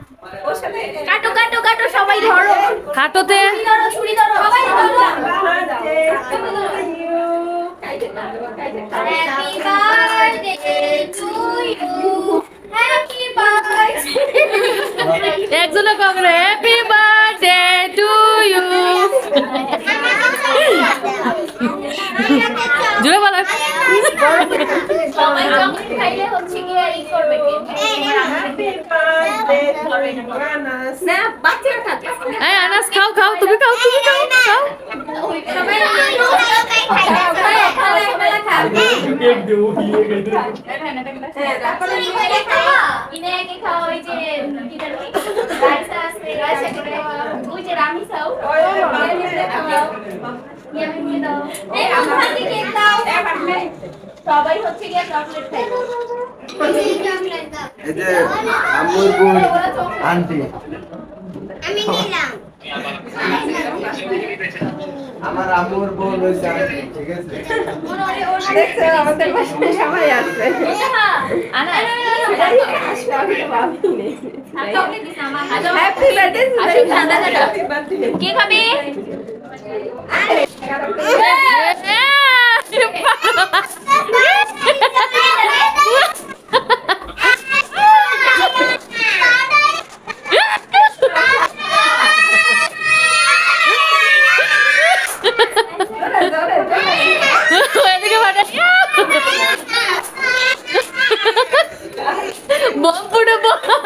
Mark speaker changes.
Speaker 1: কাটো কাটো কাটো সবাই ধরো।
Speaker 2: কাটোতে
Speaker 1: ছুরি ধরো সবাই ধরো। Happy birthday to you, happy birthday.
Speaker 2: একজনে কংগ্রে হ্যাপি বার্থডে টু ইউ। জুড়ে বলো।
Speaker 1: সবাই চকলেট খাইলে হচ্ছে কি এই করবে কি? না বাচ্চারা খাচ্ছে।
Speaker 2: এই আনাস খাও খাও, তুমি খাও তুমি খাও খাও।
Speaker 1: সবাই কেক দেবো ইনে কি খাও ওই যে রাইস আছে রাইস করে ওই যে রামি খাও ইয়ামি দাও এই আমার দিকে কেক দাও সবাই হচ্ছে কি চকলেট খাইবে চকলেট দাও
Speaker 3: এই যে আম্মুর বোন আন্টি
Speaker 1: আমি নিলাম
Speaker 3: আমার আম্মুর বোন হইছে আন্টি, ঠিক আছে?
Speaker 4: দেখছো আমাদের বাসায় সবাই আছে।
Speaker 1: আনা চকলেট দিছ আমার
Speaker 4: হ্যাপি বার্থডে
Speaker 1: হ্যাপি বার্থডে কে খাবে
Speaker 2: এদিকে পাঠাই বম ফুটে বম।